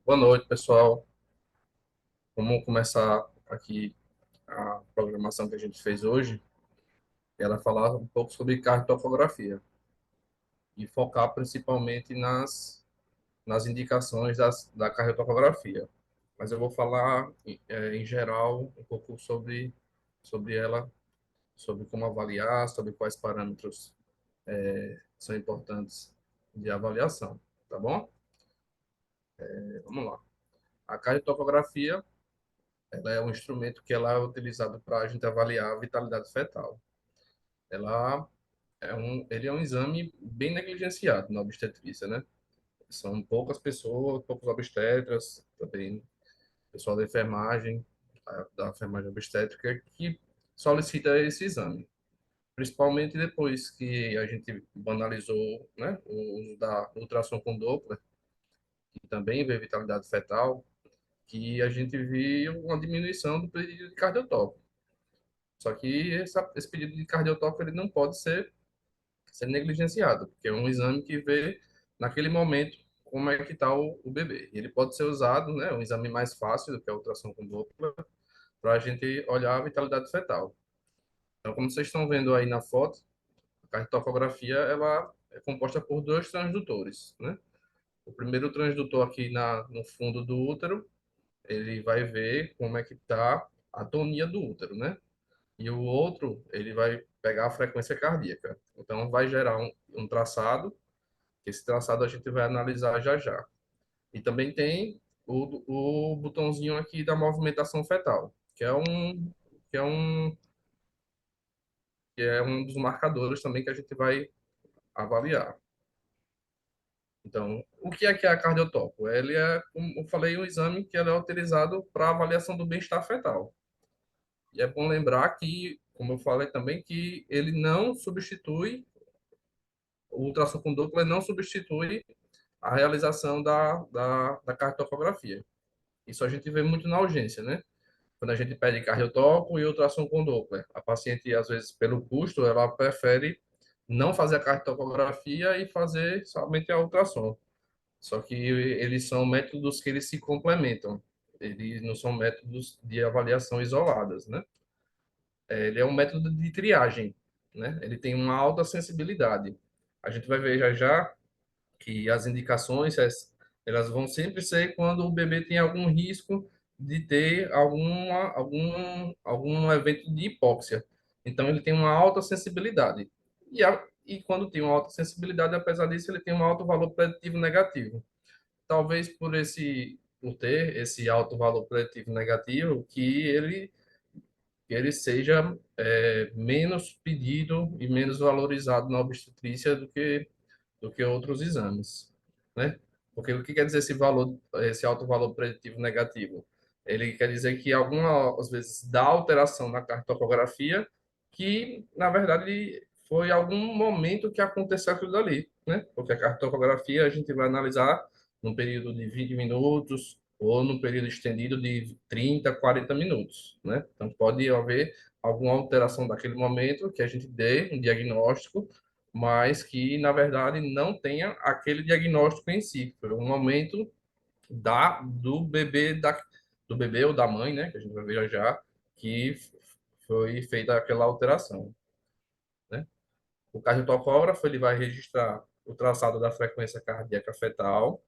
Boa noite, pessoal. Vamos começar aqui a programação que a gente fez hoje. Era falar um pouco sobre cartografia e focar principalmente nas indicações da cartografia. Mas eu vou falar, em geral, um pouco sobre ela, sobre como avaliar, sobre quais parâmetros são importantes de avaliação, tá bom? Vamos lá. A cartografia, ela é um instrumento que ela é utilizado para a gente avaliar a vitalidade fetal. Ela ele é um exame bem negligenciado na obstetrícia, né? São poucas pessoas, poucos obstetras, também pessoal da enfermagem obstétrica, que solicita esse exame. Principalmente depois que a gente banalizou, né, o uso da ultrassom com Doppler, que também vê vitalidade fetal, que a gente viu uma diminuição do pedido de cardiotópico. Só que esse pedido de cardiotópico ele não pode ser negligenciado, porque é um exame que vê naquele momento como é que está o bebê. Ele pode ser usado, né, um exame mais fácil do que a ultrassom com Doppler, para a gente olhar a vitalidade fetal. Então, como vocês estão vendo aí na foto, a cartografia ela é composta por dois transdutores, né? O primeiro transdutor aqui no fundo do útero, ele vai ver como é que está a tonia do útero, né? E o outro, ele vai pegar a frequência cardíaca. Então, vai gerar um traçado. Esse traçado a gente vai analisar já já. E também tem o botãozinho aqui da movimentação fetal, que é um, que é um dos marcadores também que a gente vai avaliar. Então, o que é a cardiotopo? Ele é, como eu falei, um exame que ele é utilizado para avaliação do bem-estar fetal. E é bom lembrar que, como eu falei também, que ele não substitui, o ultrassom com Doppler não substitui a realização da cartografia. Isso a gente vê muito na urgência, né? Quando a gente pede cardiotoco e ultrassom com Doppler. A paciente, às vezes, pelo custo, ela prefere não fazer a cartografia e fazer somente a ultrassom. Só que eles são métodos que eles se complementam. Eles não são métodos de avaliação isoladas, né? Ele é um método de triagem, né? Ele tem uma alta sensibilidade. A gente vai ver já já que as indicações elas vão sempre ser quando o bebê tem algum risco de ter algum evento de hipóxia. Então, ele tem uma alta sensibilidade. E quando tem uma alta sensibilidade, apesar disso, ele tem um alto valor preditivo negativo. Talvez por ter esse alto valor preditivo negativo, que ele seja menos pedido e menos valorizado na obstetrícia do que outros exames, né? Porque o que quer dizer esse valor, esse alto valor preditivo negativo? Ele quer dizer que algumas vezes dá alteração na cartografia que, na verdade, foi algum momento que aconteceu aquilo dali, né? Porque a cartografia a gente vai analisar num período de 20 minutos ou num período estendido de 30, 40 minutos, né? Então pode haver alguma alteração daquele momento que a gente dê um diagnóstico mas que, na verdade, não tenha aquele diagnóstico em si. Foi um momento do bebê ou da mãe, né, que a gente vai ver já já, que foi feita aquela alteração, né? O cardiotocógrafo, ele vai registrar o traçado da frequência cardíaca fetal,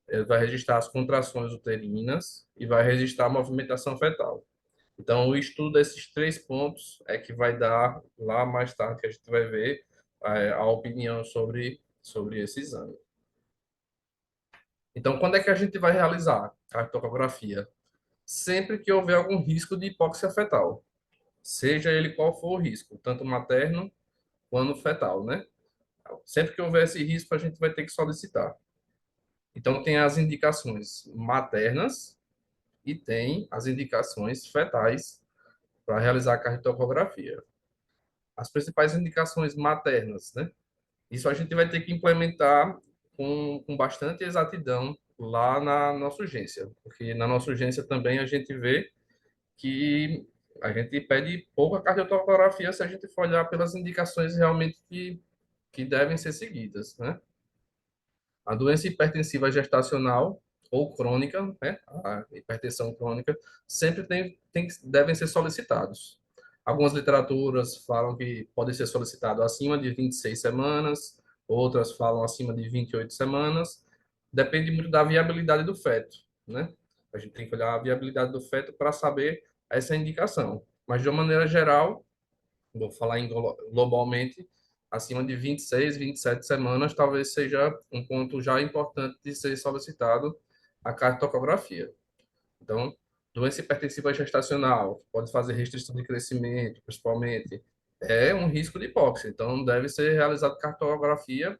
ele vai registrar as contrações uterinas e vai registrar a movimentação fetal. Então, o estudo desses três pontos é que vai dar lá mais tarde que a gente vai ver a opinião sobre esse exame. Então, quando é que a gente vai realizar a cartografia? Sempre que houver algum risco de hipóxia fetal, seja ele qual for o risco, tanto materno quanto fetal, né? Sempre que houver esse risco, a gente vai ter que solicitar. Então, tem as indicações maternas e tem as indicações fetais para realizar a cartografia. As principais indicações maternas, né? Isso a gente vai ter que implementar com bastante exatidão lá na nossa urgência, porque na nossa urgência também a gente vê que a gente pede pouca cardiotocografia se a gente for olhar pelas indicações realmente que devem ser seguidas, né? A doença hipertensiva gestacional, ou crônica, né, a hipertensão crônica, sempre devem ser solicitados. Algumas literaturas falam que pode ser solicitado acima de 26 semanas, outras falam acima de 28 semanas. Depende muito da viabilidade do feto, né? A gente tem que olhar a viabilidade do feto para saber essa indicação. Mas, de uma maneira geral, vou falar globalmente, acima de 26, 27 semanas, talvez seja um ponto já importante de ser solicitado a cartocografia. Então, doença hipertensiva gestacional, pode fazer restrição de crescimento, principalmente, é um risco de hipóxia. Então, deve ser realizada cartografia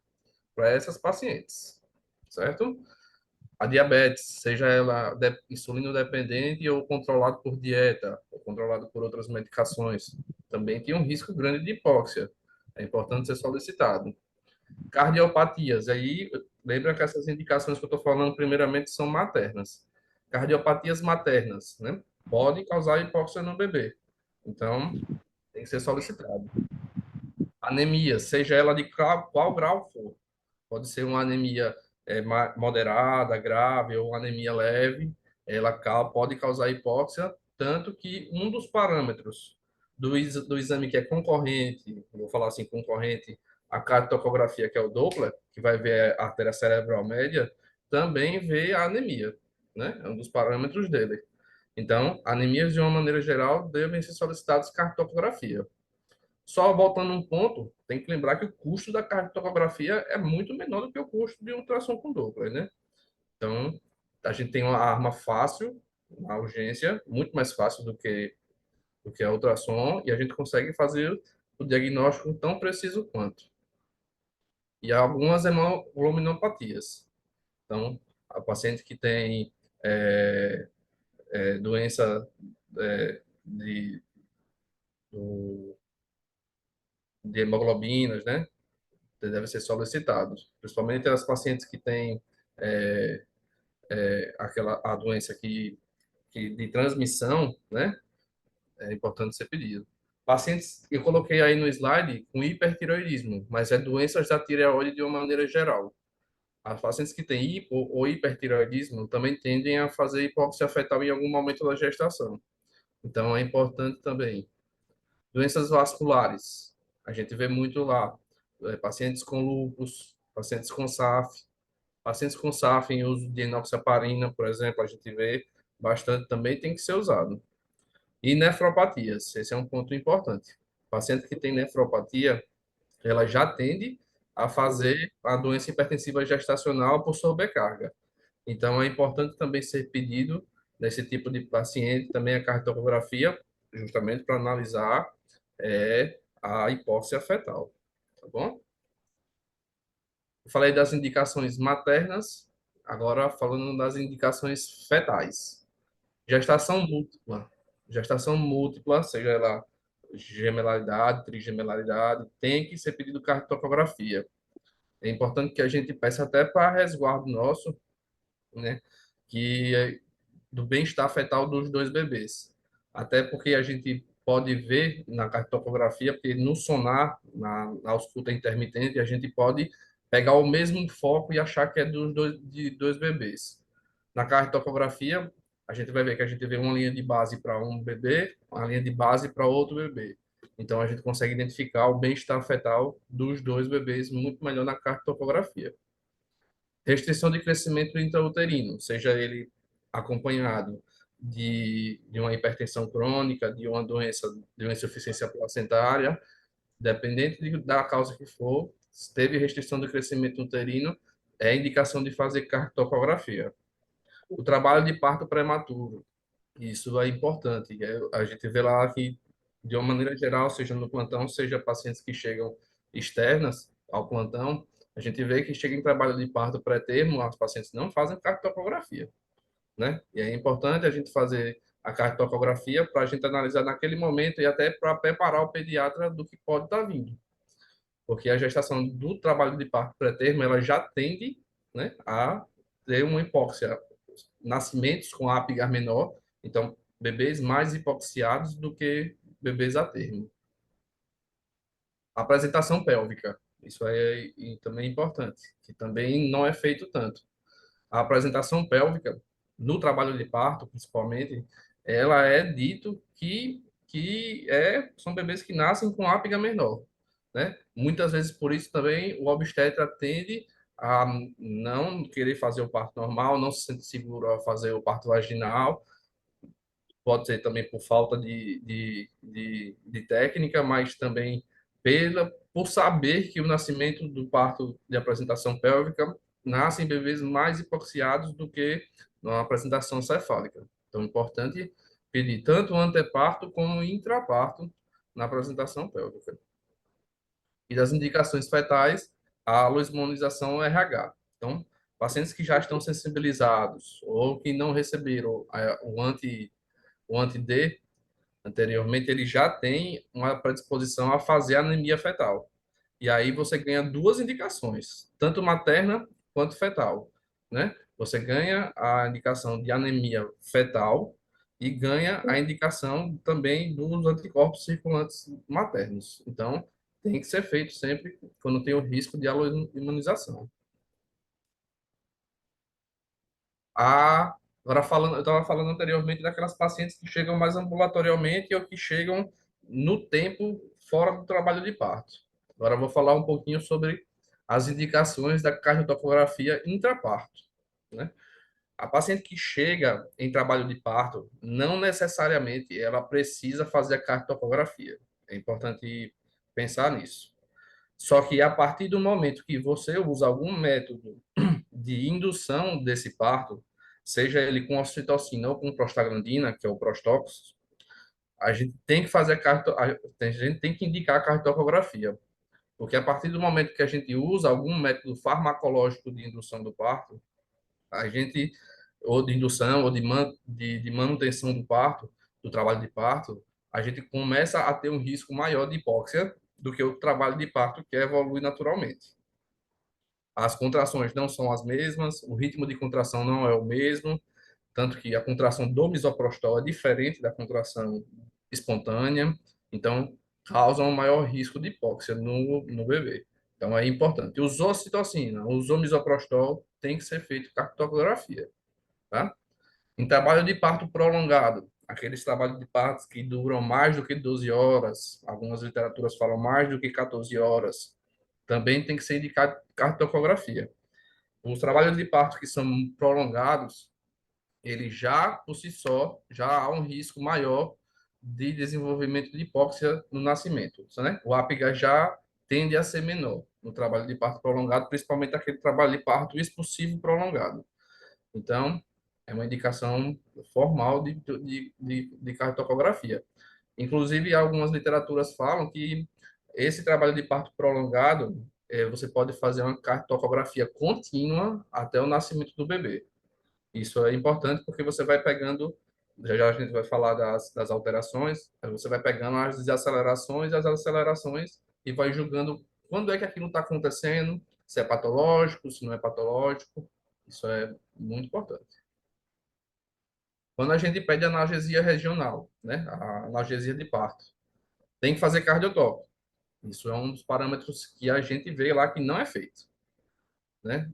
para essas pacientes, certo? A diabetes, seja ela insulino dependente ou controlado por dieta, ou controlado por outras medicações, também tem um risco grande de hipóxia. É importante ser solicitado. Cardiopatias, aí lembra que essas indicações que eu estou falando, primeiramente, são maternas. Cardiopatias maternas, né? Podem causar hipóxia no bebê. Então, tem que ser solicitado. Anemia, seja ela de qual grau for. Pode ser uma anemia moderada, grave ou uma anemia leve. Pode causar hipóxia, tanto que um dos parâmetros do exame que é concorrente, vou falar assim, concorrente à cardiotocografia, que é o Doppler, que vai ver a artéria cerebral média, também vê a anemia, né? É um dos parâmetros dele. Então, anemias, de uma maneira geral, devem ser solicitadas cardiotocografia. Só voltando um ponto, tem que lembrar que o custo da cartografia é muito menor do que o custo de um ultrassom com Doppler, né? Então, a gente tem uma arma fácil, uma urgência, muito mais fácil do que a ultrassom, e a gente consegue fazer o diagnóstico tão preciso quanto. E há algumas hemoglobinopatias. Então, a paciente que tem doença de, de hemoglobinas, né? Deve ser solicitados, principalmente as pacientes que têm é, a doença que de transmissão, né? É importante ser pedido. Pacientes, eu coloquei aí no slide com hipertireoidismo, mas é doenças da tireoide de uma maneira geral. As pacientes que têm hipo ou hipertireoidismo também tendem a fazer hipóxia fetal em algum momento da gestação. Então, é importante também. Doenças vasculares, a gente vê muito lá. Pacientes com lúpus, pacientes com SAF, pacientes com SAF em uso de enoxaparina, por exemplo, a gente vê bastante também tem que ser usado. E nefropatias, esse é um ponto importante. Paciente que tem nefropatia, ela já tende a fazer a doença hipertensiva gestacional por sobrecarga. Então, é importante também ser pedido nesse tipo de paciente também a cardiografia, justamente para analisar a hipóxia fetal, tá bom? Eu falei das indicações maternas, agora falando das indicações fetais. Gestação múltipla. Gestação múltipla, seja ela gemelaridade, trigemaridade, tem que ser pedido cartografia. É importante que a gente peça até para resguardo nosso, né, que do bem-estar fetal dos dois bebês. Até porque a gente pode ver na cartografia, porque no sonar, na ausculta intermitente, a gente pode pegar o mesmo foco e achar que é de dois bebês. Na cartografia, a gente vai ver que a gente vê uma linha de base para um bebê, uma linha de base para outro bebê. Então, a gente consegue identificar o bem-estar fetal dos dois bebês muito melhor na cartografia. Restrição de crescimento intrauterino, seja ele acompanhado de uma hipertensão crônica, de uma insuficiência placentária, dependente da causa que for, se teve restrição do crescimento uterino, é indicação de fazer cartografia. O trabalho de parto prematuro, isso é importante. A gente vê lá que, de uma maneira geral, seja no plantão, seja pacientes que chegam externas ao plantão, a gente vê que chega em trabalho de parto pré-termo, as pacientes não fazem cartografia, né? E é importante a gente fazer a cartografia para a gente analisar naquele momento e até para preparar o pediatra do que pode estar vindo. Porque a gestação do trabalho de parto pré-termo, ela já tende, né, a ter uma hipóxia, nascimentos com apgar menor, então bebês mais hipoxiados do que bebês a termo. Apresentação pélvica, isso é e também é importante, que também não é feito tanto. A apresentação pélvica, no trabalho de parto, principalmente, ela é dito são bebês que nascem com ápiga menor, né? Muitas vezes, por isso também, o obstetra tende a não querer fazer o parto normal, não se sente seguro a fazer o parto vaginal, pode ser também por falta de técnica, mas também por saber que o nascimento do parto de apresentação pélvica nascem bebês mais hipoxiados do que na apresentação cefálica. Então, é importante pedir tanto o anteparto como o intraparto na apresentação pélvica. E das indicações fetais, a luismonização RH. Então, pacientes que já estão sensibilizados ou que não receberam o anti-D anteriormente, ele já tem uma predisposição a fazer anemia fetal. E aí você ganha duas indicações, tanto materna quanto fetal, né? Você ganha a indicação de anemia fetal e ganha a indicação também dos anticorpos circulantes maternos. Então, tem que ser feito sempre quando tem o risco de aloimunização. A, agora falando, eu estava falando anteriormente daquelas pacientes que chegam mais ambulatorialmente ou que chegam no tempo fora do trabalho de parto. Agora eu vou falar um pouquinho sobre as indicações da cardiotocografia intraparto, né? A paciente que chega em trabalho de parto, não necessariamente ela precisa fazer a cardiotocografia. É importante pensar nisso. Só que a partir do momento que você usa algum método de indução desse parto, seja ele com ocitocina ou com prostaglandina, que é o Prostóxi, a gente tem que fazer a gente tem que indicar a cardiotocografia, porque a partir do momento que a gente usa algum método farmacológico de indução do parto, a gente ou de indução ou de manutenção do parto, do trabalho de parto, a gente começa a ter um risco maior de hipóxia do que o trabalho de parto que evolui naturalmente. As contrações não são as mesmas, o ritmo de contração não é o mesmo, tanto que a contração do misoprostol é diferente da contração espontânea, então causa um maior risco de hipóxia no bebê. Então é importante. Usou citocina, usou misoprostol, tem que ser feito cartografia, tá? Em trabalho de parto prolongado, aqueles trabalhos de partos que duram mais do que 12 horas, algumas literaturas falam mais do que 14 horas, também tem que ser indicado cartografia. Os trabalhos de parto que são prolongados, ele já, por si só, já há um risco maior de desenvolvimento de hipóxia no nascimento, né? O APGA já tende a ser menor no trabalho de parto prolongado, principalmente aquele trabalho de parto expulsivo prolongado. Então, é uma indicação formal de cartografia. Inclusive, algumas literaturas falam que esse trabalho de parto prolongado, você pode fazer uma cartografia contínua até o nascimento do bebê. Isso é importante porque você vai pegando, já a gente vai falar das alterações, aí você vai pegando as desacelerações e as acelerações e vai julgando quando é que aquilo está acontecendo, se é patológico, se não é patológico. Isso é muito importante. Quando a gente pede analgesia regional, né, a analgesia de parto, tem que fazer cardiotoque. Isso é um dos parâmetros que a gente vê lá que não é feito, né?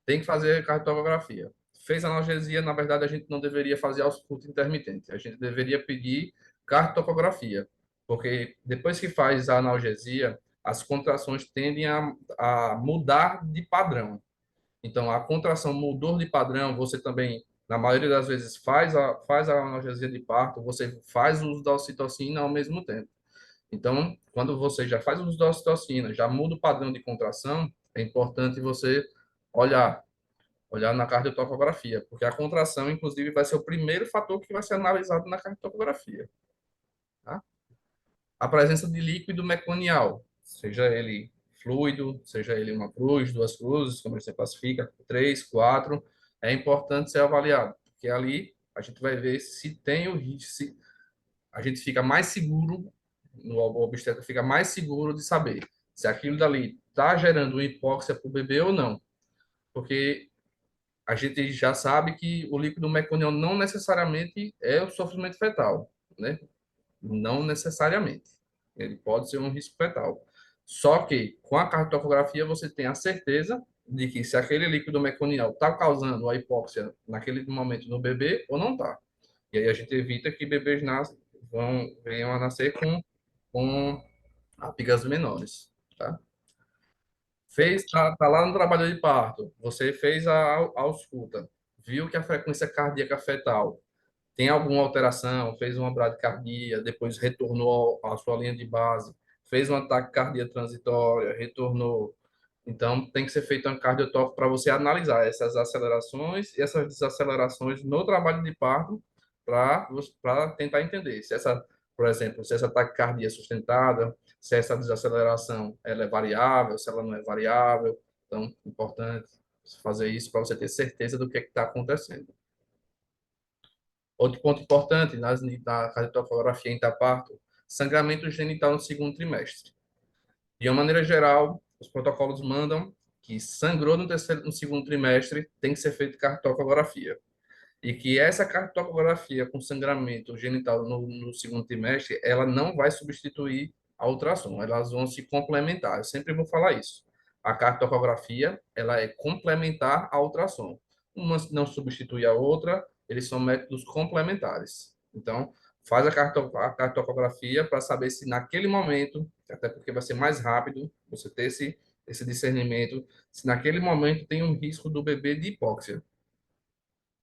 Tem que fazer cardiografia. Fez analgesia, na verdade, a gente não deveria fazer ausculto intermitente. A gente deveria pedir cardiografia, porque depois que faz a analgesia, as contrações tendem a mudar de padrão. Então, a contração mudou de padrão, você também, na maioria das vezes, faz a analgesia de parto, você faz o uso da ocitocina ao mesmo tempo. Então, quando você já faz o uso da ocitocina, já muda o padrão de contração, é importante você olhar olhar na cardiotocografia, porque a contração, inclusive, vai ser o primeiro fator que vai ser analisado na cardiotocografia, tá? A presença de líquido meconial, seja ele fluido, seja ele uma cruz, duas cruzes, como você classifica, três, quatro, é importante ser avaliado, porque ali a gente vai ver se tem o risco, se a gente fica mais seguro, no obstetra fica mais seguro de saber se aquilo dali está gerando uma hipóxia para o bebê ou não. Porque a gente já sabe que o líquido meconial não necessariamente é o sofrimento fetal, né? Não necessariamente. Ele pode ser um risco fetal. Só que com a cartografia você tem a certeza de que se aquele líquido meconial está causando a hipóxia naquele momento no bebê ou não está. E aí a gente evita que bebês venham a nascer com apigas menores, tá? Tá lá no trabalho de parto, você fez a ausculta, viu que a frequência cardíaca fetal tem alguma alteração, fez uma bradicardia, depois retornou à sua linha de base, fez um ataque cardíaco transitório, retornou. Então, tem que ser feito um cardiotoque para você analisar essas acelerações e essas desacelerações no trabalho de parto para tentar entender se essa, por exemplo, se essa taquicardia é sustentada, se essa desaceleração ela é variável, se ela não é variável. Então, importante fazer isso para você ter certeza do que está acontecendo. Outro ponto importante na cardiotocografia intraparto, sangramento genital no segundo trimestre. De uma maneira geral, os protocolos mandam que sangrou no segundo trimestre, tem que ser feita cartocografia. E que essa cartocografia com sangramento genital no segundo trimestre, ela não vai substituir a ultrassom, elas vão se complementar. Eu sempre vou falar isso. A cartocografia, ela é complementar à ultrassom. Uma não substitui a outra, eles são métodos complementares. Então, faz a cartocografia para saber se naquele momento, até porque vai ser mais rápido você ter esse discernimento, se naquele momento tem um risco do bebê de hipóxia.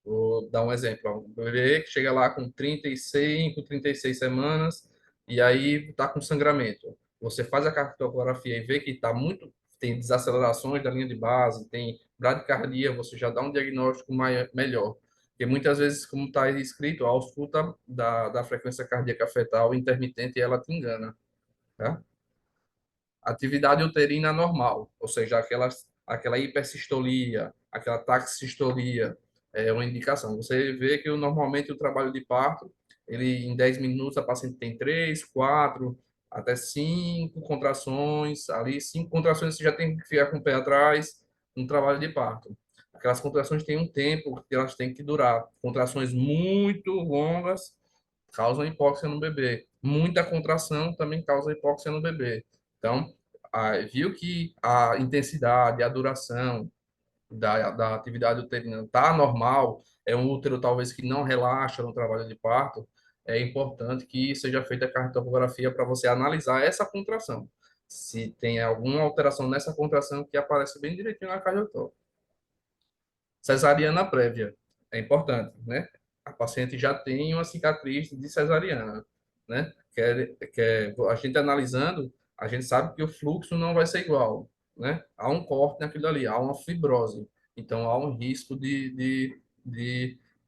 Vou dar um exemplo. Um bebê que chega lá com 35, 36 semanas e aí está com sangramento. Você faz a cartografia e vê que está muito, tem desacelerações da linha de base, tem bradicardia, você já dá um diagnóstico melhor. Porque muitas vezes, como está escrito, a ausculta da frequência cardíaca fetal intermitente, ela te engana, tá? Atividade uterina normal, ou seja, aquela hipersistolia, aquela taxistolia, é uma indicação. Você vê que normalmente o trabalho de parto, ele em 10 minutos a paciente tem 3, 4, até 5 contrações, ali 5 contrações você já tem que ficar com o pé atrás no trabalho de parto. Aquelas contrações têm um tempo que elas têm que durar. Contrações muito longas causam hipóxia no bebê. Muita contração também causa hipóxia no bebê. Então, viu que a intensidade, a duração da atividade uterina está normal, é um útero talvez que não relaxa no trabalho de parto, é importante que seja feita a cartografia para você analisar essa contração. Se tem alguma alteração nessa contração que aparece bem direitinho na cardiotópica. Cesariana prévia. É importante, né? A paciente já tem uma cicatriz de cesariana, né? A gente analisando, a gente sabe que o fluxo não vai ser igual, né? Há um corte naquilo ali, há uma fibrose. Então, há um risco de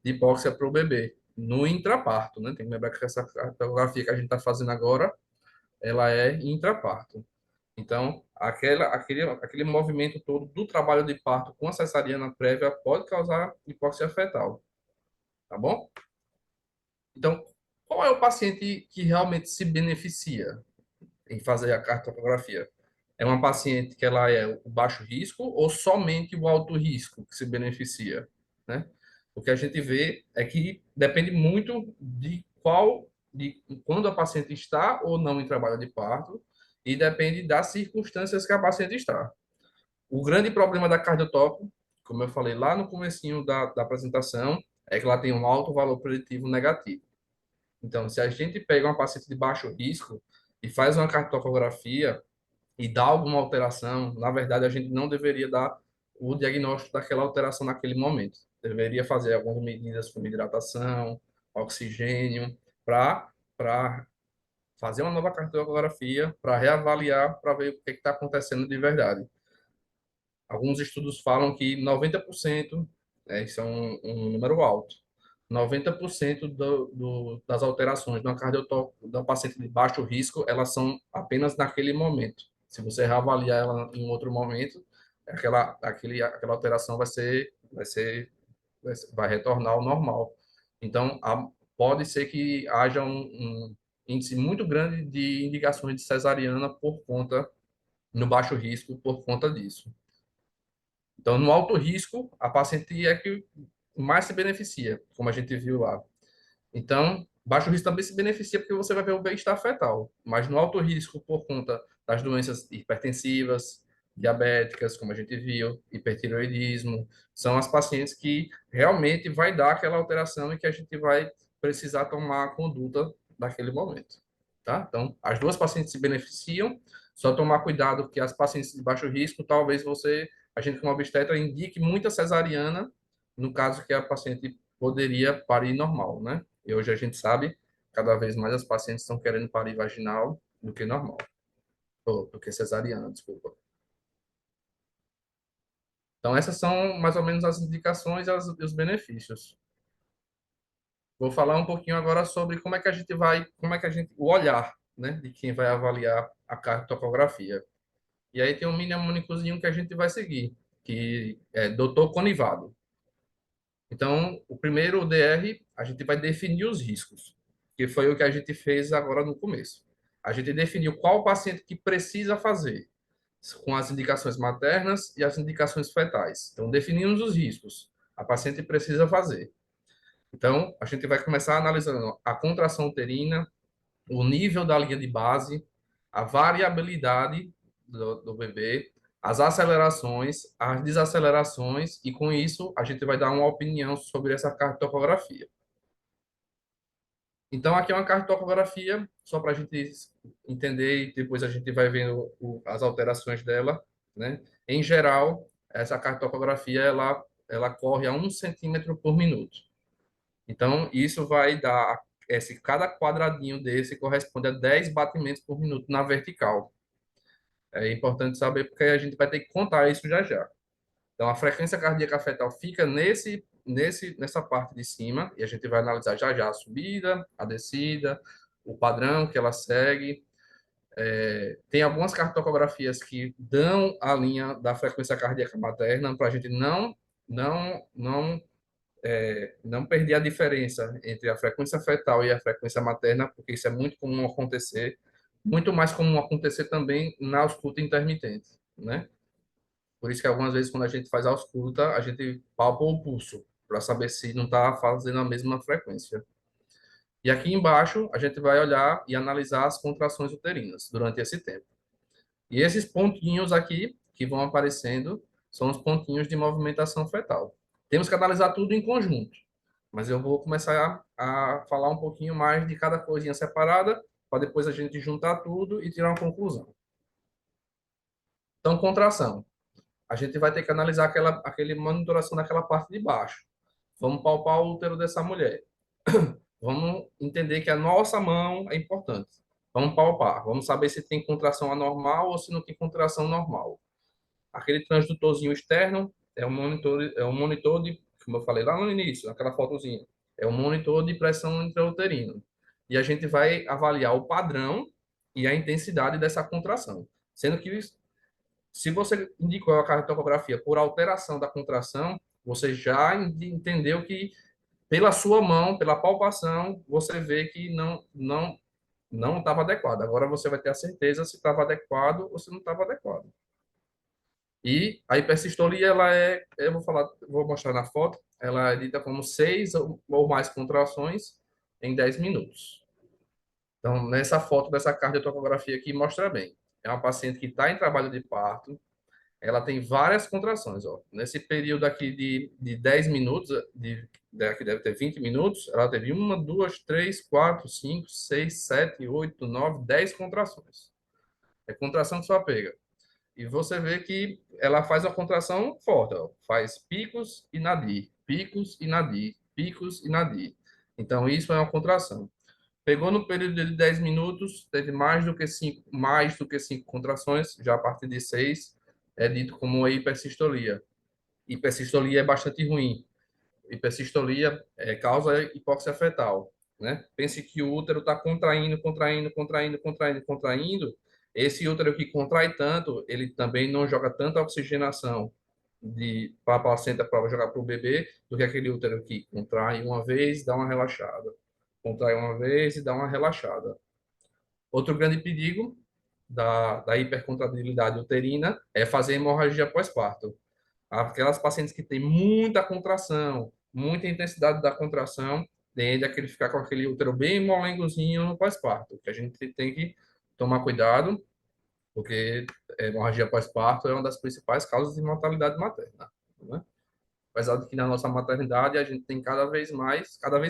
hipóxia para o bebê no intraparto, né? Tem que lembrar que essa cartografia que a gente está fazendo agora, ela é intraparto. Então, aquele movimento todo do trabalho de parto com a cesariana prévia pode causar hipóxia fetal, tá bom? Então, qual é o paciente que realmente se beneficia em fazer a cartografia? É uma paciente que ela é o baixo risco ou somente o alto risco que se beneficia, né? O que a gente vê é que depende muito de quando a paciente está ou não em trabalho de parto e depende das circunstâncias que a paciente está. O grande problema da cardiotópica, como eu falei lá no comecinho da apresentação, é que ela tem um alto valor preditivo negativo. Então, se a gente pega uma paciente de baixo risco e faz uma cartografia e dá alguma alteração, na verdade, a gente não deveria dar o diagnóstico daquela alteração naquele momento. Deveria fazer algumas medidas como hidratação, oxigênio, para fazer uma nova cartografia, para reavaliar, para ver o que está acontecendo de verdade. Alguns estudos falam que 90%, isso é um número alto, 90% das alterações na cardiotóxico da paciente de baixo risco, elas são apenas naquele momento. Se você reavaliar ela em outro momento, aquela alteração vai retornar ao normal. Então, pode ser que haja um índice muito grande de indicações de cesariana no baixo risco, por conta disso. Então, no alto risco, a paciente é que mais se beneficia, como a gente viu lá. Então, baixo risco também se beneficia porque você vai ver o bem-estar fetal, mas no alto risco, por conta das doenças hipertensivas, diabéticas, como a gente viu, hipertireoidismo, são as pacientes que realmente vai dar aquela alteração e que a gente vai precisar tomar a conduta naquele momento, tá? Então, as duas pacientes se beneficiam, só tomar cuidado que as pacientes de baixo risco, talvez a gente como obstetra indique muita cesariana, no caso que a paciente poderia parir normal, né? E hoje a gente sabe, cada vez mais as pacientes estão querendo parir vaginal do que normal, ou do que cesariana, desculpa. Então, essas são mais ou menos as indicações e os benefícios. Vou falar um pouquinho agora sobre como é que a gente vai, como é que a gente, o olhar, né, de quem vai avaliar a cartografia. E aí tem um mnemônicozinho que a gente vai seguir, que é Doutor Conivado. Então, o primeiro o DR, a gente vai definir os riscos, que foi o que a gente fez agora no começo. A gente definiu qual paciente que precisa fazer, com as indicações maternas e as indicações fetais. Então, definimos os riscos. A paciente precisa fazer. Então, a gente vai começar analisando a contração uterina, o nível da linha de base, a variabilidade do bebê, as acelerações, as desacelerações, e com isso a gente vai dar uma opinião sobre essa cartografia. Então, aqui é uma cartografia, só para a gente entender e depois a gente vai vendo as alterações dela, né? Em geral, essa cartografia, ela corre a 1 centímetro por minuto. Então, isso vai dar, cada quadradinho desse corresponde a 10 batimentos por minuto na vertical. É importante saber porque a gente vai ter que contar isso já já. Então, a frequência cardíaca fetal fica nessa parte de cima, e a gente vai analisar já já a subida, a descida, o padrão que ela segue. Tem algumas cartografias que dão a linha da frequência cardíaca materna para a gente não, não perder a diferença entre a frequência fetal e a frequência materna, porque isso é muito comum acontecer, muito mais comum acontecer também na ausculta intermitente, né? Por isso que algumas vezes, quando a gente faz a ausculta, a gente palpa o pulso, para saber se não está fazendo a mesma frequência. E aqui embaixo, a gente vai olhar e analisar as contrações uterinas durante esse tempo. E esses pontinhos aqui, que vão aparecendo, são os pontinhos de movimentação fetal. Temos que analisar tudo em conjunto, mas eu vou começar a falar um pouquinho mais de cada coisinha separada, para depois a gente juntar tudo e tirar uma conclusão. Então, contração. A gente vai ter que analisar aquele monitoração daquela parte de baixo. Vamos palpar o útero dessa mulher. Vamos entender que a nossa mão é importante. Vamos palpar. Vamos saber se tem contração anormal ou se não tem contração normal. Aquele transdutorzinho externo é um monitor de, como eu falei lá no início, naquela fotozinha, é um monitor de pressão intrauterina. E a gente vai avaliar o padrão e a intensidade dessa contração. Sendo que se você indicou a cardiografia por alteração da contração, você já entendeu que pela sua mão, pela palpação, você vê que não estava adequado. Agora você vai ter a certeza se estava adequado ou se não estava adequado. E a hipersistolia, eu vou mostrar na foto, ela é dita como 6 ou mais contrações em 10 minutos. Então, nessa foto dessa cardiotocografia aqui, mostra bem. É uma paciente que está em trabalho de parto, ela tem várias contrações, ó. Nesse período aqui de 10 minutos, que deve ter 20 minutos, ela teve 1, 2, 3, 4, 5, 6, 7, 8, 9, 10 contrações. É contração que só pega. E você vê que ela faz uma contração forte, ó. Faz picos e nadir, picos e nadir, picos e nadir. Então, isso é uma contração. Pegou no período de 10 minutos, teve mais do que cinco contrações, já a partir de 6 é dito como a hipersistolia. Hipersistolia é bastante ruim. Hipersistolia causa hipóxia fetal, né? Pense que o útero está contraindo, contraindo, contraindo, contraindo, contraindo. Esse útero que contrai tanto, ele também não joga tanta oxigenação para a placenta para jogar para o bebê do que aquele útero que contrai uma vez, dá uma relaxada. Contrai uma vez e dá uma relaxada. Outro grande perigo da hipercontratabilidade uterina é fazer hemorragia pós-parto. Aquelas pacientes que têm muita contração, muita intensidade da contração, tende a aquele ficar com aquele útero bem molengozinho no pós-parto, que a gente tem que tomar cuidado. porque hemorragia pós-parto é uma das principais causas de mortalidade materna, né? Apesar de que na nossa maternidade a gente tem cada vez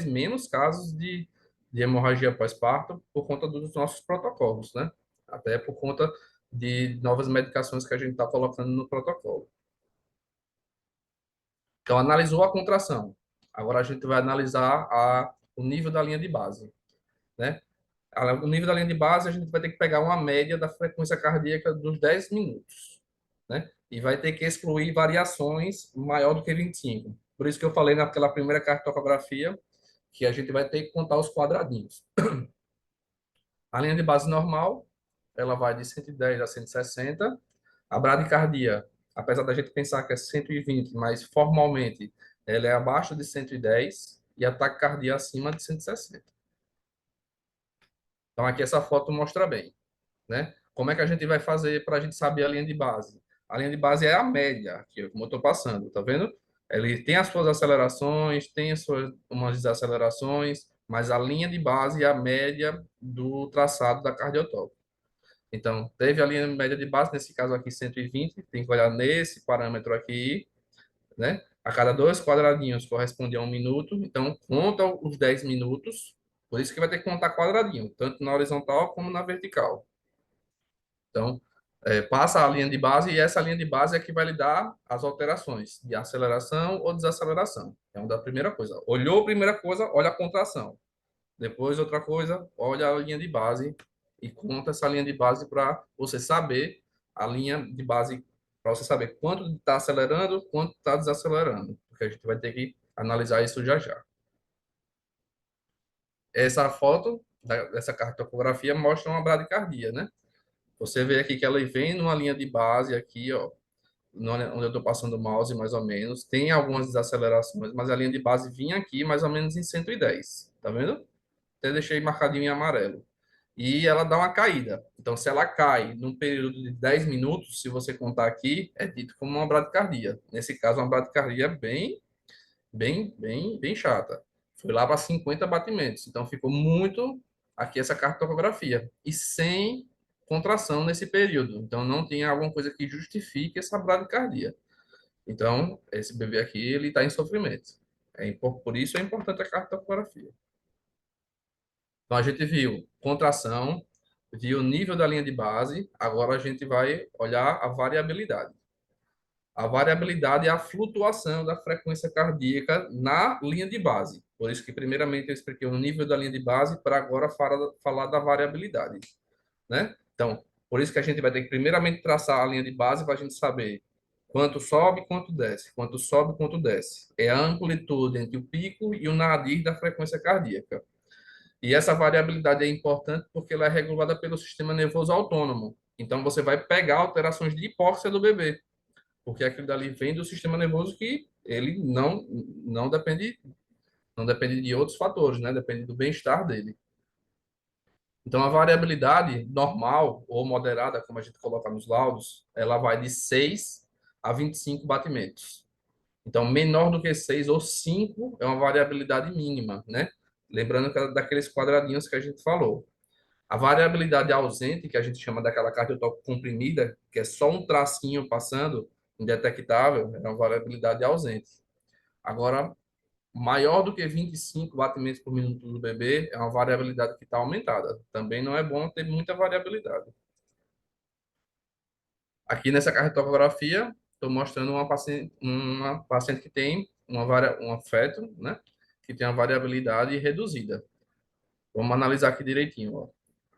menos casos de hemorragia pós-parto por conta dos nossos protocolos, né? Até por conta de novas medicações que a gente está colocando no protocolo. Então, analisou a contração. Agora a gente vai analisar o nível da linha de base, né? O nível da linha de base, a gente vai ter que pegar uma média da frequência cardíaca dos 10 minutos, né? E vai ter que excluir variações maior do que 25. Por isso que eu falei naquela primeira cartografia que a gente vai ter que contar os quadradinhos. A linha de base normal, ela vai de 110 a 160. A bradicardia, apesar da gente pensar que é 120, mas formalmente ela é abaixo de 110 e a taquicardia acima de 160. Então aqui essa foto mostra bem, né? Como é que a gente vai fazer para a gente saber a linha de base? A linha de base é a média, aqui, como eu estou passando, tá vendo? Ele tem as suas acelerações, tem as suas umas desacelerações, mas a linha de base é a média do traçado da cardiotópica. Então, teve a linha média de base, nesse caso aqui 120, tem que olhar nesse parâmetro aqui, né? A cada dois quadradinhos corresponde a um minuto, então conta os 10 minutos, por isso que vai ter que contar quadradinho, tanto na horizontal como na vertical. Então, passa a linha de base e essa linha de base é que vai lhe dar as alterações de aceleração ou desaceleração. Então, da primeira coisa. Olhou a primeira coisa, olha a contração. Depois, outra coisa, olha a linha de base e conta essa linha de base para você saber a linha de base, para você saber quanto está acelerando, quanto está desacelerando. Porque a gente vai ter que analisar isso já já. Essa foto dessa cartografia mostra uma bradicardia, né? Você vê aqui que ela vem numa linha de base aqui, ó, onde eu estou passando o mouse mais ou menos. Tem algumas desacelerações, mas a linha de base vinha aqui mais ou menos em 110. Tá vendo? Até deixei marcadinho em amarelo. E ela dá uma caída. Então, se ela cai num período de 10 minutos, se você contar aqui, é dito como uma bradicardia. Nesse caso, uma bradicardia bem chata. Foi lá para 50 batimentos. Então, ficou muito aqui essa cartografia. E sem contração nesse período. Então, não tem alguma coisa que justifique essa bradicardia. Então, esse bebê aqui, ele está em sofrimento. Por isso é importante a cartografia. Então, a gente viu contração, viu o nível da linha de base, agora a gente vai olhar a variabilidade. A variabilidade é a flutuação da frequência cardíaca na linha de base. Por isso que, primeiramente, eu expliquei o nível da linha de base para agora falar da variabilidade, né? Então, por isso que a gente vai ter que, primeiramente, traçar a linha de base para a gente saber quanto sobe, quanto desce, quanto sobe, quanto desce. É a amplitude entre o pico e o nadir da frequência cardíaca. E essa variabilidade é importante porque ela é regulada pelo sistema nervoso autônomo. Então, você vai pegar alterações de hipóxia do bebê, porque aquilo dali vem do sistema nervoso que ele não depende de outros fatores, né? Depende do bem-estar dele. Então, a variabilidade normal ou moderada, como a gente coloca nos laudos, ela vai de 6 a 25 batimentos. Então, menor do que 6 ou 5 é uma variabilidade mínima, né? Lembrando que é daqueles quadradinhos que a gente falou. A variabilidade ausente, que a gente chama daquela cardiotópica comprimida, que é só um tracinho passando, indetectável, é uma variabilidade ausente. Agora, maior do que 25 batimentos por minuto do bebê é uma variabilidade que está aumentada. Também não é bom ter muita variabilidade. Aqui nessa cartografia, estou mostrando uma paciente que tem um feto, né, que tem uma variabilidade reduzida. Vamos analisar aqui direitinho, ó.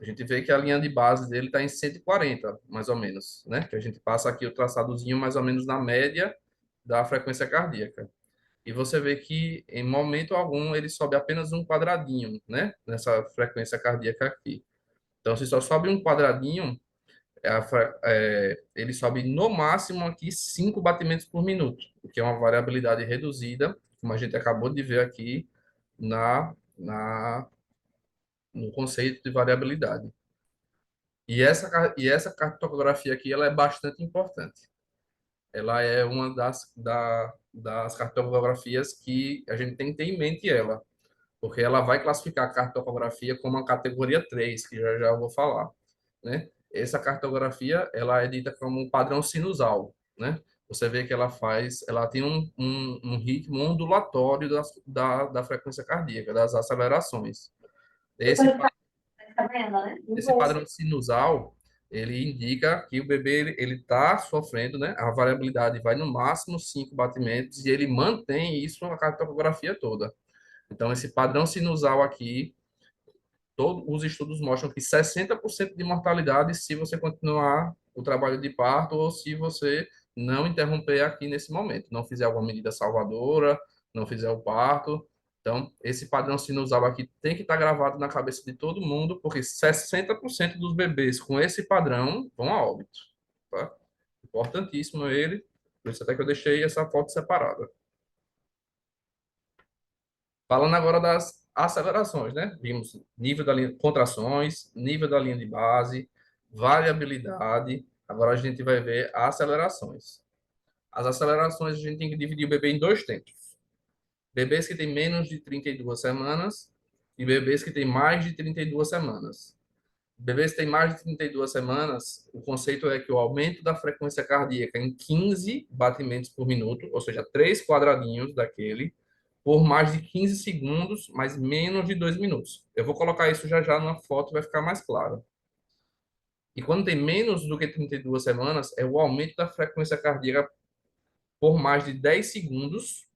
A gente vê que a linha de base dele está em 140, mais ou menos, né? Que a gente passa aqui o traçadozinho mais ou menos na média da frequência cardíaca. E você vê que em momento algum ele sobe apenas um quadradinho, né? Nessa frequência cardíaca aqui. Então, se só sobe um quadradinho, ele sobe no máximo aqui 5 batimentos por minuto, o que é uma variabilidade reduzida, como a gente acabou de ver aqui no conceito de variabilidade. E essa cartografia aqui, ela é bastante importante. Ela é uma das cartografias que a gente tem que ter em mente ela, porque ela vai classificar a cartografia como uma categoria 3 que já já eu vou falar, né? Essa cartografia, ela é dita como um padrão sinusal, né? Você vê que ela tem um ritmo ondulatório da frequência cardíaca, das acelerações. Esse, Depois tá vendo, né? Não esse vou. padrão sinusal, ele indica que o bebê ele está sofrendo, né? A variabilidade vai no máximo 5 batimentos e ele mantém isso na cartografia toda. Então, esse padrão sinusal aqui, todos os estudos mostram que 60% de mortalidade se você continuar o trabalho de parto ou se você não interromper aqui nesse momento, não fizer alguma medida salvadora, não fizer o parto. Então, esse padrão sinusal aqui tem que estar gravado na cabeça de todo mundo, porque 60% dos bebês com esse padrão vão a óbito, tá? Importantíssimo ele, por isso até que eu deixei essa foto separada. Falando agora das acelerações, né? Vimos nível da linha, contrações, nível da linha de base, variabilidade. Agora a gente vai ver acelerações. As acelerações a gente tem que dividir o bebê em dois tempos. Bebês que têm menos de 32 semanas e bebês que têm mais de 32 semanas. Bebês que têm mais de 32 semanas, o conceito é que o aumento da frequência cardíaca em 15 batimentos por minuto, ou seja, 3 quadradinhos daquele, por mais de 15 segundos, mas menos de 2 minutos. Eu vou colocar isso já já numa foto, vai ficar mais claro. E quando tem menos do que 32 semanas, é o aumento da frequência cardíaca por mais de 10 segundos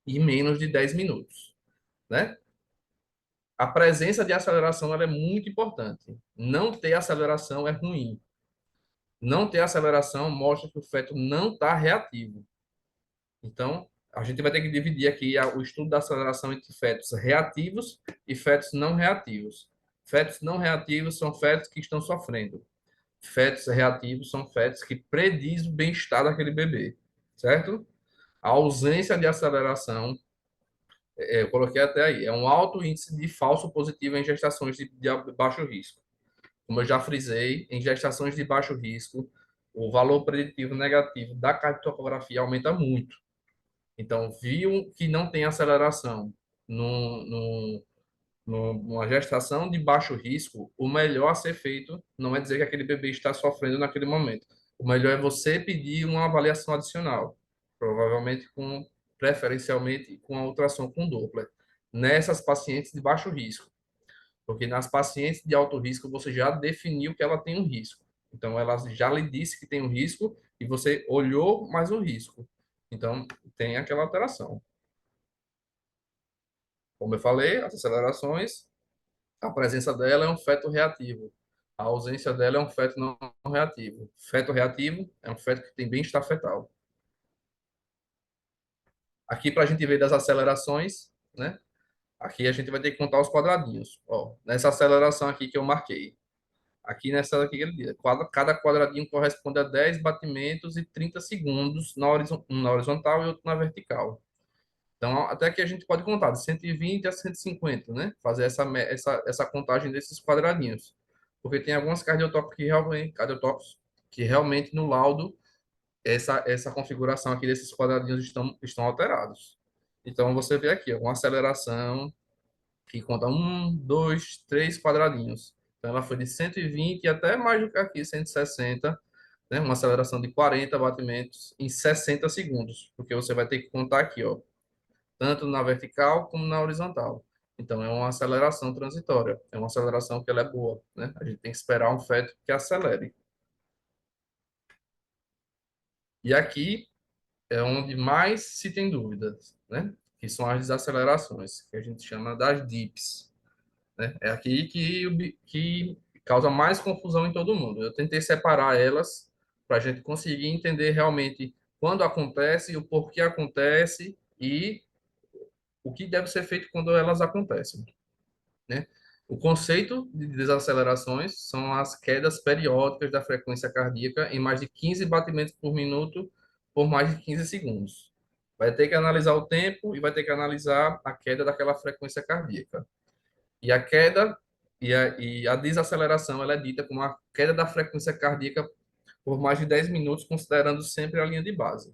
e menos de 10 minutos, né? A presença de aceleração ela é muito importante. Não ter aceleração é ruim. Não ter aceleração mostra que o feto não está reativo. Então, a gente vai ter que dividir aqui o estudo da aceleração entre fetos reativos e fetos não reativos. Fetos não reativos são fetos que estão sofrendo. Fetos reativos são fetos que predizem o bem-estar daquele bebê, certo? A ausência de aceleração, eu coloquei até aí, é um alto índice de falso positivo em gestações de baixo risco. Como eu já frisei, em gestações de baixo risco, o valor preditivo negativo da cardiotocografia aumenta muito. Então, viu que não tem aceleração no, no, numa gestação de baixo risco, o melhor a ser feito não é dizer que aquele bebê está sofrendo naquele momento. O melhor é você pedir uma avaliação adicional, provavelmente preferencialmente com a ultrassom com Doppler, nessas pacientes de baixo risco. Porque nas pacientes de alto risco, você já definiu que ela tem um risco. Então, ela já lhe disse que tem um risco e você olhou mais o risco. Então, tem aquela alteração. Como eu falei, as acelerações, a presença dela é um feto reativo. A ausência dela é um feto não reativo. Feto reativo é um feto que tem bem-estar fetal. Aqui, para a gente ver das acelerações, né? Aqui a gente vai ter que contar os quadradinhos. Ó, nessa aceleração aqui que eu marquei. Aqui nessa daqui, cada quadradinho corresponde a 10 batimentos e 30 segundos um na horizontal e outro na vertical. Então, até que a gente pode contar de 120 a 150, né? Fazer essa contagem desses quadradinhos. Porque tem algumas cardiotópicos que realmente no laudo, essa configuração aqui desses quadradinhos estão alterados. Então, você vê aqui, ó, uma aceleração que conta um, dois, três quadradinhos. Então, ela foi de 120 até mais do que aqui, 160, né? Uma aceleração de 40 batimentos em 60 segundos, porque você vai ter que contar aqui, ó, tanto na vertical como na horizontal. Então, é uma aceleração transitória, é uma aceleração que ela é boa, né? A gente tem que esperar um feto que acelere. E aqui é onde mais se tem dúvidas, né? Que são as desacelerações, que a gente chama das DIPs, né? É aqui que causa mais confusão em todo mundo. Eu tentei separar elas para a gente conseguir entender realmente quando acontece, o porquê acontece e o que deve ser feito quando elas acontecem, né? O conceito de desacelerações são as quedas periódicas da frequência cardíaca em mais de 15 batimentos por minuto por mais de 15 segundos. Vai ter que analisar o tempo e vai ter que analisar a queda daquela frequência cardíaca. E a queda e a desaceleração ela é dita como a queda da frequência cardíaca por mais de 10 minutos, considerando sempre a linha de base.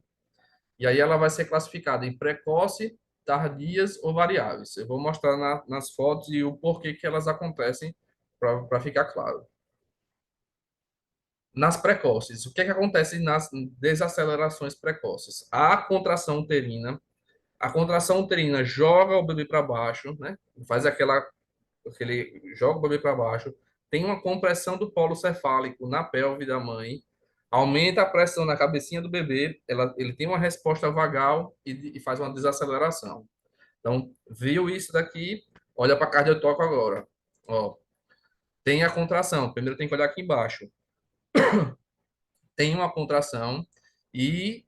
E aí ela vai ser classificada em precoce, tardias ou variáveis. Eu vou mostrar nas fotos e o porquê que elas acontecem para ficar claro. Nas precoces, o que é que acontece nas desacelerações precoces? A contração uterina joga o bebê para baixo, né? Faz aquele joga o bebê para baixo, tem uma compressão do polo cefálico na pelve da mãe, aumenta a pressão na cabecinha do bebê, ele tem uma resposta vagal e faz uma desaceleração. Então, viu isso daqui? Olha para a cardiotoco agora. Ó, tem a contração. Primeiro tem que olhar aqui embaixo. Tem uma contração e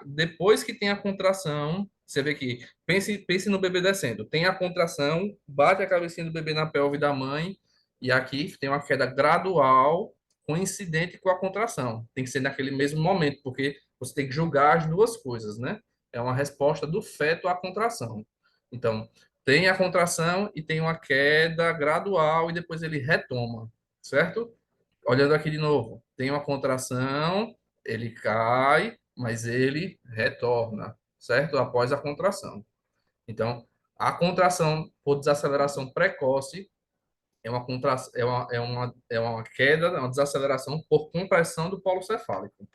depois que tem a contração, você vê que pense no bebê descendo. Tem a contração, bate a cabecinha do bebê na pelve da mãe e aqui tem uma queda gradual coincidente com a contração. Tem que ser naquele mesmo momento, porque você tem que julgar as duas coisas, né? É uma resposta do feto à contração. Então, tem a contração e tem uma queda gradual e depois ele retoma, certo? Olhando aqui de novo, tem uma contração, ele cai, mas ele retorna, certo? Após a contração. Então, a contração por desaceleração precoce é uma, contra... é uma queda, é uma desaceleração por compressão do polo cefálico.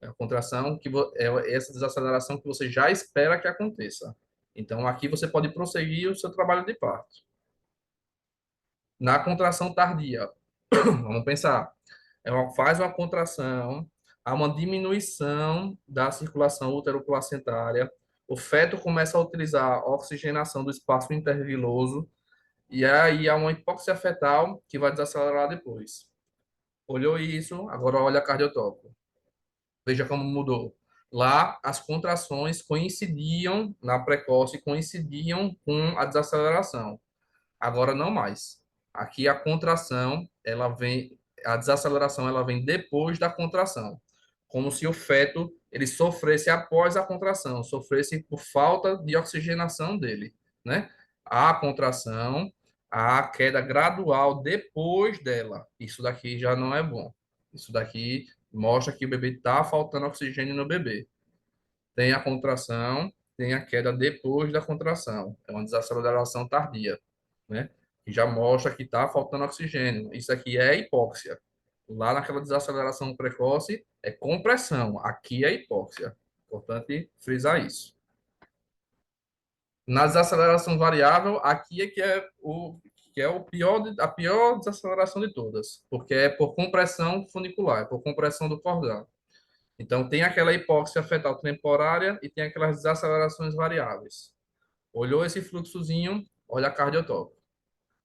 É a contração é essa desaceleração que você já espera que aconteça. Então, aqui você pode prosseguir o seu trabalho de parto. Na contração tardia, vamos pensar. Faz uma contração, há uma diminuição da circulação útero-placentária, o feto começa a utilizar a oxigenação do espaço interviloso, e aí há uma hipóxia fetal que vai desacelerar depois. Olhou isso, agora olha a cardiotópico. Veja como mudou. Lá, as contrações coincidiam, na precoce, coincidiam com a desaceleração. Agora não mais. Aqui a contração, a desaceleração ela vem depois da contração, como se o feto ele sofresse após a contração, sofresse por falta de oxigenação dele, né? A contração, a queda gradual depois dela. Isso daqui já não é bom. Isso daqui mostra que o bebê está faltando oxigênio no bebê. Tem a contração, tem a queda depois da contração. É uma desaceleração tardia, né? Que já mostra que está faltando oxigênio. Isso aqui é hipóxia. Lá naquela desaceleração precoce é compressão. Aqui é hipóxia. Importante frisar isso. Na desaceleração variável, aqui é que é o pior, a pior desaceleração de todas, porque é por compressão funicular, é por compressão do cordão. Então, tem aquela hipóxia fetal temporária e tem aquelas desacelerações variáveis. Olhou esse fluxozinho, olha a cardiotópica.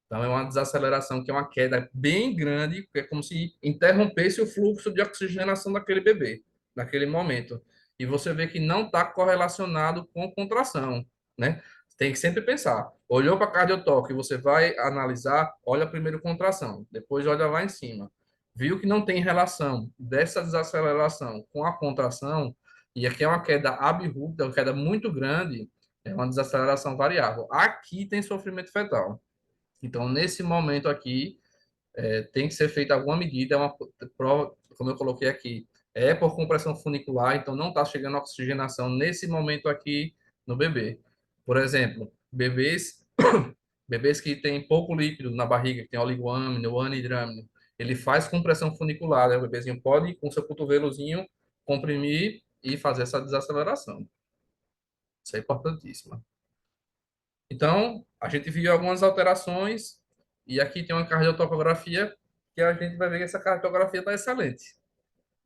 Então, é uma desaceleração que é uma queda bem grande, que é como se interrompesse o fluxo de oxigenação daquele bebê, naquele momento. E você vê que não está correlacionado com contração, né? Tem que sempre pensar. Olhou para a cardiotoque, você vai analisar, olha primeiro contração, depois olha lá em cima. Viu que não tem relação dessa desaceleração com a contração, e aqui é uma queda abrupta, uma queda muito grande, é uma desaceleração variável. Aqui tem sofrimento fetal. Então, nesse momento aqui, tem que ser feita alguma medida, é uma prova, como eu coloquei aqui, é por compressão funicular, então não está chegando oxigenação nesse momento aqui no bebê. Por exemplo, bebês que têm pouco líquido na barriga, que tem oligoâmino ou anidrâmino, ele faz compressão funicular, né? O bebezinho pode, com seu cotovelozinho, comprimir e fazer essa desaceleração. Isso é importantíssimo. Então, a gente viu algumas alterações e aqui tem uma cardiotocografia que a gente vai ver que essa cardiotografia está excelente,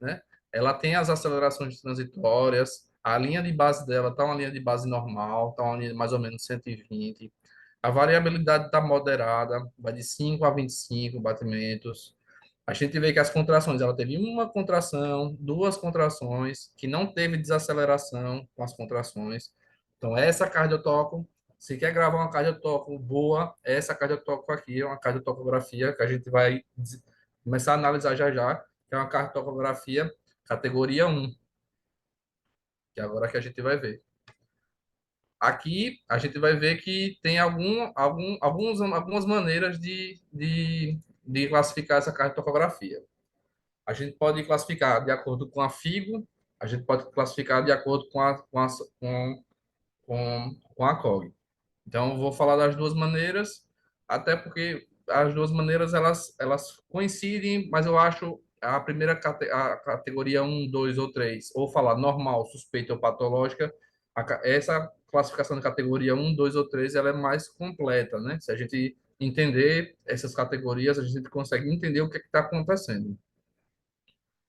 né? Ela tem as acelerações transitórias, a linha de base dela está uma linha de base normal, está uma linha de mais ou menos 120. A variabilidade está moderada, vai de 5 a 25 batimentos. A gente vê que as contrações, ela teve uma contração, duas contrações, que não teve desaceleração com as contrações. Então, essa cardiotoco, se quer gravar uma cardiotoco boa, essa cardiotoco aqui é uma cardiotocografia que a gente vai começar a analisar já já, que é uma cardiotocografia categoria 1, que é agora que a gente vai ver. Aqui a gente vai ver que tem algumas maneiras de classificar essa cardiotocografia. A gente pode classificar de acordo com a FIGO, a gente pode classificar de acordo com a COG. Então, eu vou falar das duas maneiras, até porque as duas maneiras elas coincidem, mas eu acho a primeira a categoria um 2 ou 3 ou falar normal, suspeita ou patológica, essa classificação de categoria um 2 ou 3 ela é mais completa, né? Se a gente entender essas categorias, a gente consegue entender o que está acontecendo.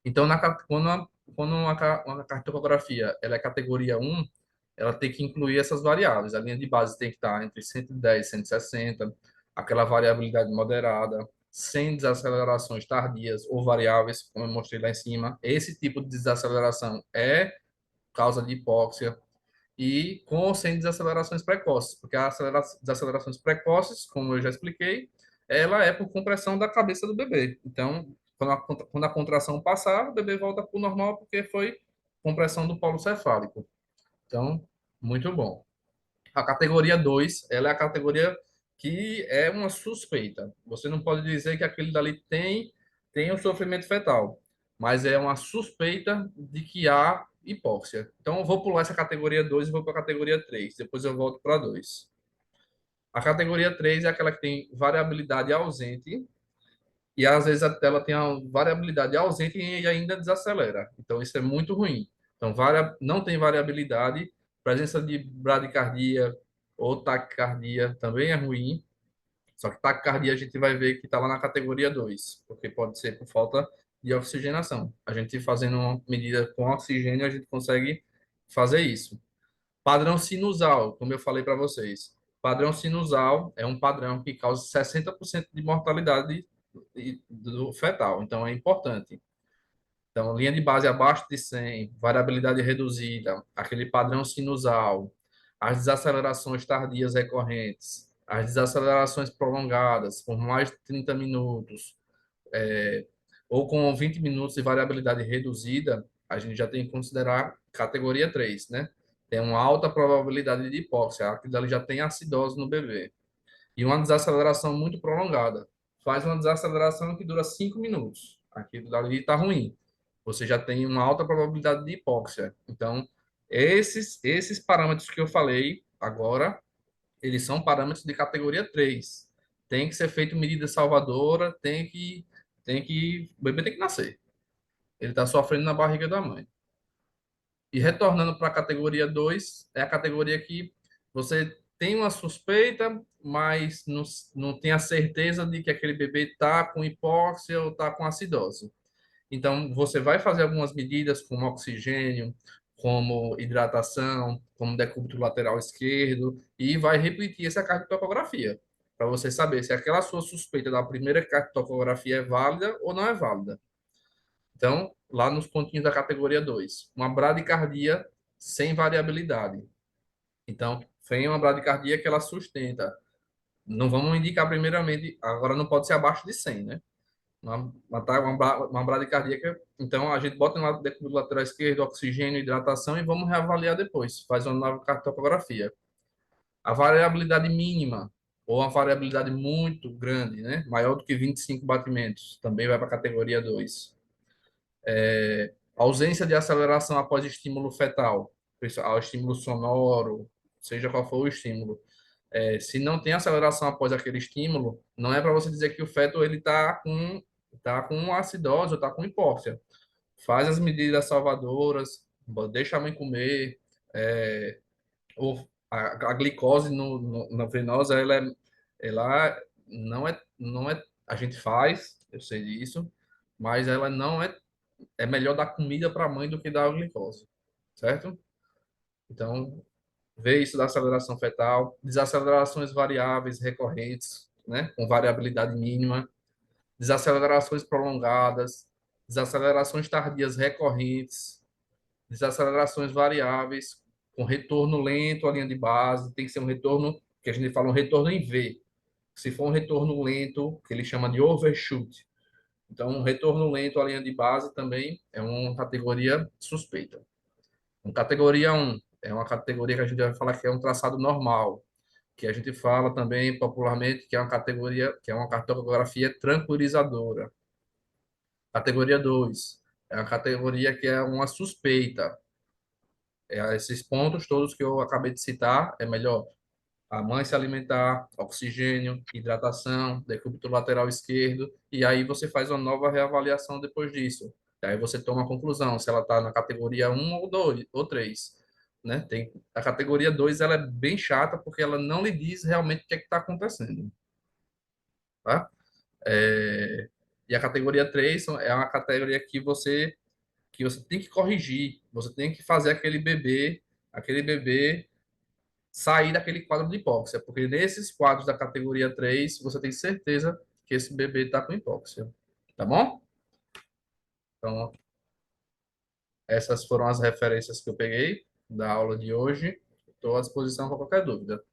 Então, quando uma cartografia ela é categoria um, ela tem que incluir essas variáveis. A linha de base tem que estar entre 110 e 160, aquela variabilidade moderada, sem desacelerações tardias ou variáveis, como eu mostrei lá em cima. Esse tipo de desaceleração é causa de hipóxia e com ou sem desacelerações precoces, porque as desacelerações precoces, como eu já expliquei, ela é por compressão da cabeça do bebê. Então, quando a contração passar, o bebê volta para o normal porque foi compressão do polo cefálico. Então, muito bom. A categoria 2 ela é a categoria que é uma suspeita. Você não pode dizer que aquele dali tem o sofrimento fetal, mas é uma suspeita de que há hipóxia. Então, eu vou pular essa categoria 2 e vou para a categoria 3. Depois eu volto para 2. A categoria 3 é aquela que tem variabilidade ausente, e às vezes ela tem a variabilidade ausente e ainda desacelera. Então, isso é muito ruim. Então, não tem variabilidade, presença de bradicardia ou taquicardia também é ruim. Só que taquicardia a gente vai ver que está lá na categoria 2 porque pode ser por falta de oxigenação. A gente fazendo uma medida com oxigênio, a gente consegue fazer isso. Padrão sinusal, como eu falei para vocês. Padrão sinusal é um padrão que causa 60% de mortalidade do fetal, então é importante. Então, linha de base abaixo de 100, variabilidade reduzida, aquele padrão sinusal, as desacelerações tardias recorrentes, as desacelerações prolongadas por mais de 30 minutos, é, ou com 20 minutos de variabilidade reduzida, a gente já tem que considerar categoria 3, né? Tem uma alta probabilidade de hipóxia, aquilo ali já tem acidose no bebê. E uma desaceleração muito prolongada. Faz uma desaceleração que dura 5 minutos. Aquilo dali está ruim. Você já tem uma alta probabilidade de hipóxia. Então, esses parâmetros que eu falei agora, eles são parâmetros de categoria 3. Tem que ser feito medida salvadora, o bebê tem que nascer. Ele está sofrendo na barriga da mãe. E retornando para a categoria 2 é a categoria que você tem uma suspeita, mas não tem a certeza de que aquele bebê está com hipóxia ou está com acidose. Então, você vai fazer algumas medidas, como oxigênio, como hidratação, como decúbito lateral esquerdo, e vai repetir essa cardiotocografia, para você saber se aquela sua suspeita da primeira cardiotocografia é válida ou não é válida. Então, lá nos pontinhos da categoria 2, uma bradicardia sem variabilidade. Então, tem uma bradicardia que ela sustenta. Não vamos indicar primeiramente, agora não pode ser abaixo de 100, né? Uma bradicardia, então a gente bota no lado do lateral esquerdo, oxigênio, hidratação e vamos reavaliar depois. Faz uma nova cartografia. A variabilidade mínima, ou uma variabilidade muito grande, né? Maior do que 25 batimentos, também vai para a categoria 2. Ausência de aceleração após estímulo fetal, ao estímulo sonoro, seja qual for o estímulo. Se não tem aceleração após aquele estímulo, não é para você dizer que o feto ele tá com acidose ou está com hipóxia. Faz as medidas salvadoras, deixa a mãe comer, é, ou a glicose na venosa, ela não é, a gente faz, eu sei disso, mas ela não é melhor dar comida para a mãe do que dar a glicose, certo? Então, vê isso da aceleração fetal, desacelerações variáveis recorrentes, né, com variabilidade mínima, desacelerações prolongadas, desacelerações tardias recorrentes, desacelerações variáveis com retorno lento à linha de base, tem que ser um retorno que a gente fala um retorno em V. Se for um retorno lento, que ele chama de overshoot. Então, um retorno lento à linha de base também é uma categoria suspeita. Categoria um é uma categoria que a gente vai falar que é um traçado normal, que a gente fala também popularmente que é uma categoria, que é uma cartografia tranquilizadora. Categoria 2 é uma categoria que é uma suspeita. Esses pontos todos que eu acabei de citar é melhor a mãe se alimentar, oxigênio, hidratação, decúbito lateral esquerdo, e aí você faz uma nova reavaliação depois disso. E aí você toma a conclusão, se ela está na categoria um ou 2 ou 3, né? A categoria 2 ela é bem chata porque ela não lhe diz realmente o que é que está acontecendo, tá? É, E a categoria 3 é uma categoria que você tem que corrigir, você tem que fazer aquele bebê sair daquele quadro de hipóxia, porque nesses quadros da categoria 3 você tem certeza que esse bebê está com hipóxia. Tá bom? Então, essas foram as referências que eu peguei da aula de hoje. Estou à disposição para qualquer dúvida.